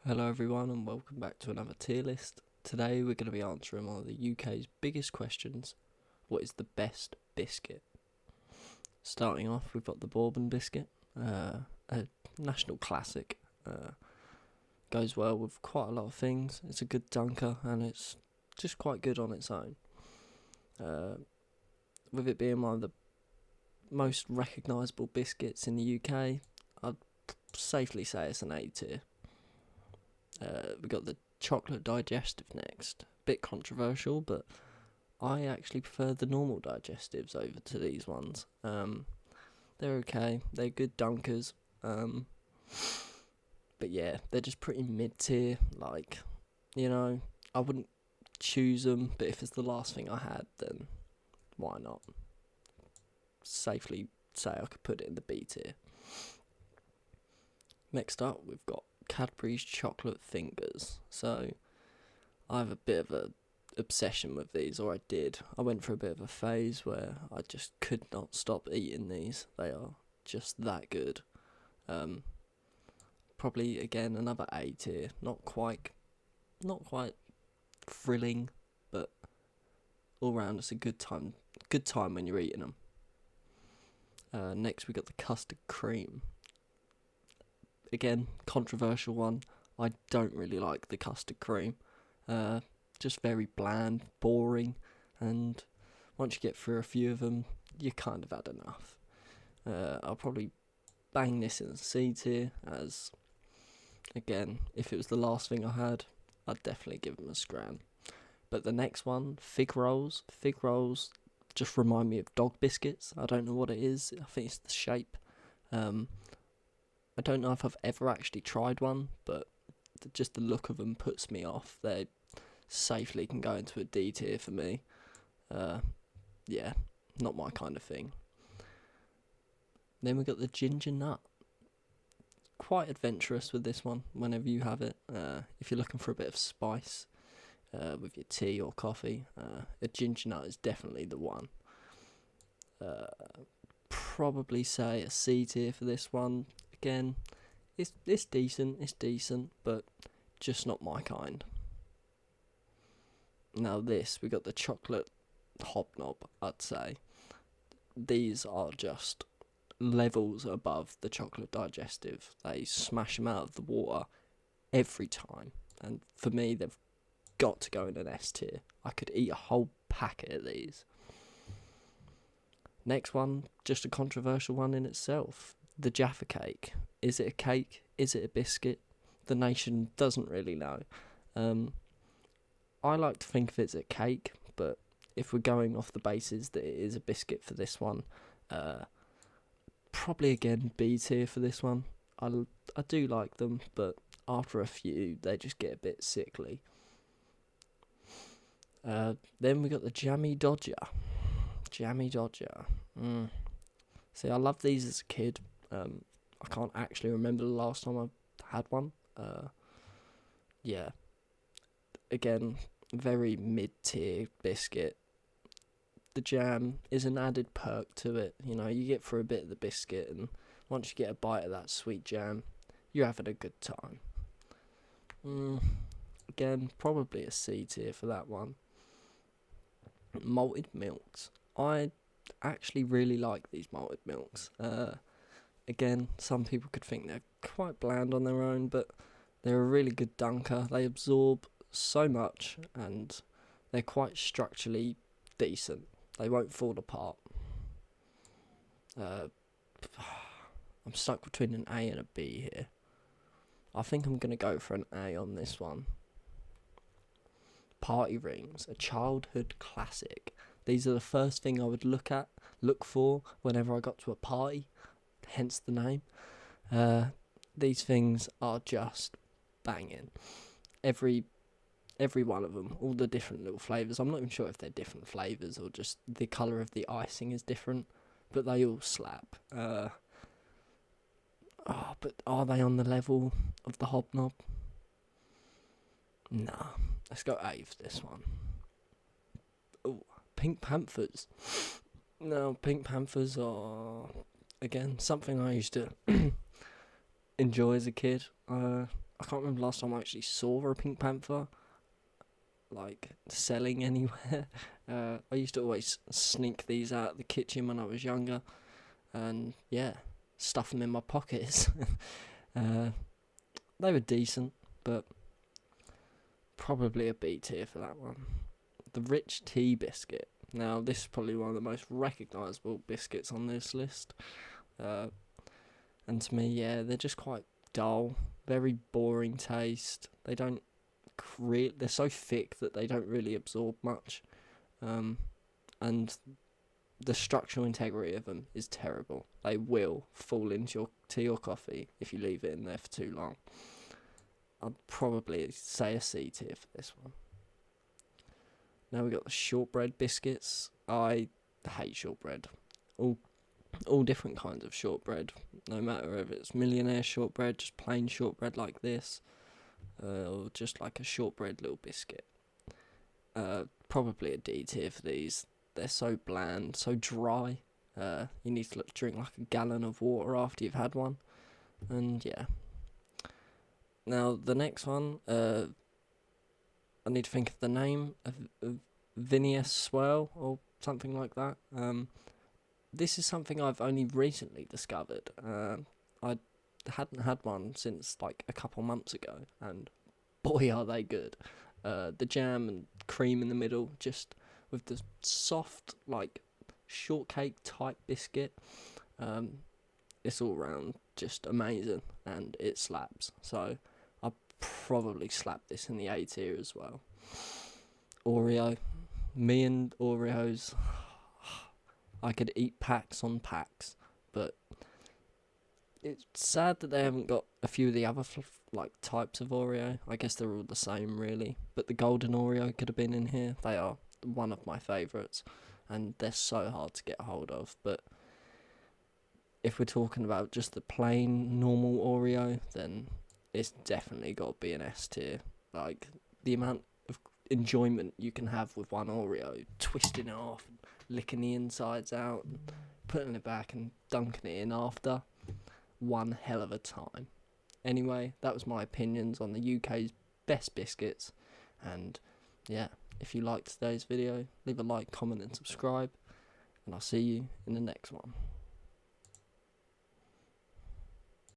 Hello everyone and welcome back to another tier list. Today we're going to be answering one of the UK's biggest questions. What is the best biscuit? Starting off, we've got the Bourbon biscuit, a national classic. Goes well with quite a lot of things. It's a good dunker and it's just quite good on its own. With it being one of the most recognisable biscuits in the UK, I'd safely say it's an A tier. We got the chocolate digestive next. Bit controversial, but I actually prefer the normal digestives over to these ones. They're okay. They're good dunkers. But yeah, they're just pretty mid tier. Like, I wouldn't choose them, but if it's the last thing I had, then why not? Safely say I could put it in the B tier. Next up, we've got Cadbury's chocolate fingers. So I have a bit of a obsession with these, or I did. I went through a bit of a phase where I just could not stop eating these. They are just that good. Probably again another A tier. Not quite thrilling, but all round it's a good time. Good time when you're eating them. Next we got the custard cream. Again, controversial one. I don't really like the custard cream. Just very bland, boring, and once you get through a few of them, you kind of had enough. I'll probably bang this in C tier, as, again, if it was the last thing I had, I'd definitely give them a scran. But the next one, fig rolls. Fig rolls just remind me of dog biscuits. I don't know what it is. I think it's the shape. I don't know if I've ever actually tried one, but just the look of them puts me off. They safely can go into a D tier for me. Yeah, not my kind of thing. Then we got the ginger nut. Quite adventurous with this one whenever you have it. If you're looking for a bit of spice with your tea or coffee, a ginger nut is definitely the one. Probably say a C tier for this one. Again, it's decent, but just not my kind. Now this, we got the chocolate hobnob, I'd say. These are just levels above the chocolate digestive. They smash them out of the water every time. And for me, they've got to go in an S tier. I could eat a whole packet of these. Next one, just a controversial one in itself. The Jaffa cake. Is it a cake? Is it a biscuit? The nation doesn't really know. I like to think of it as a cake, but if we're going off the basis that it is a biscuit for this one, probably again B tier for this one. I do like them, but after a few, they just get a bit sickly. Then we got the Jammy Dodger. See, I loved these as a kid. I can't actually remember the last time I had one. Yeah. Again, very mid-tier biscuit. The jam is an added perk to it. You get through a bit of the biscuit, and once you get a bite of that sweet jam, you're having a good time. Again, probably a C tier for that one. Malted milks. I actually really like these malted milks. Again, some people could think they're quite bland on their own, but they're a really good dunker. They absorb so much, and they're quite structurally decent. They won't fall apart. I'm stuck between an A and a B here. I think I'm going to go for an A on this one. Party rings, a childhood classic. These are the first thing I would look for whenever I got to a party, hence the name. These things are just banging. Every one of them, all the different little flavours. I'm not even sure if they're different flavours or just the colour of the icing is different, but they all slap. But are they on the level of the hobnob? Nah, let's go A for this one. Oh, Pink Panthers. No, Pink Panthers are, again, something I used to enjoy as a kid. I I can't remember last time I actually saw a Pink Panther, like, selling anywhere. I used to always sneak these out of the kitchen when I was younger, and yeah, stuff them in my pockets. They were decent, but probably a B tier for that one. The Rich Tea Biscuit. Now, this is probably one of the most recognisable biscuits on this list. And to me, yeah, they're just quite dull, very boring taste. They don't they're so thick that they don't really absorb much. And the structural integrity of them is terrible. They will fall into your tea or coffee if you leave it in there for too long. I'd probably say a C tier for this one. Now we got the shortbread biscuits. I hate shortbread. All different kinds of shortbread. No matter if it's millionaire shortbread, just plain shortbread like this, or just like a shortbread little biscuit. Probably a D tier for these. They're so bland, so dry. You need to drink like a gallon of water after you've had one. And yeah. Now the next one, I need to think of the name of Vinius Swirl or something like that. This is something I've only recently discovered. I hadn't had one since like a couple months ago, and boy are they good. The jam and cream in the middle, just with the soft like shortcake type biscuit. It's all round just amazing, and it slaps. So I'll probably slap this in the A tier as well. Oreo, me and Oreos, I could eat packs on packs, but it's sad that they haven't got a few of the other types of Oreo. I guess they're all the same really, but the golden Oreo could have been in here. They are one of my favourites, and they're so hard to get hold of. But if we're talking about just the plain normal Oreo, then it's definitely got to be an S tier. Like, the amount of enjoyment you can have with one Oreo, twisting it off, and licking the insides out, and putting it back and dunking it in after. One hell of a time. Anyway, that was my opinions on the UK's best biscuits. And yeah, if you liked today's video, leave a like, comment and subscribe. And I'll see you in the next one.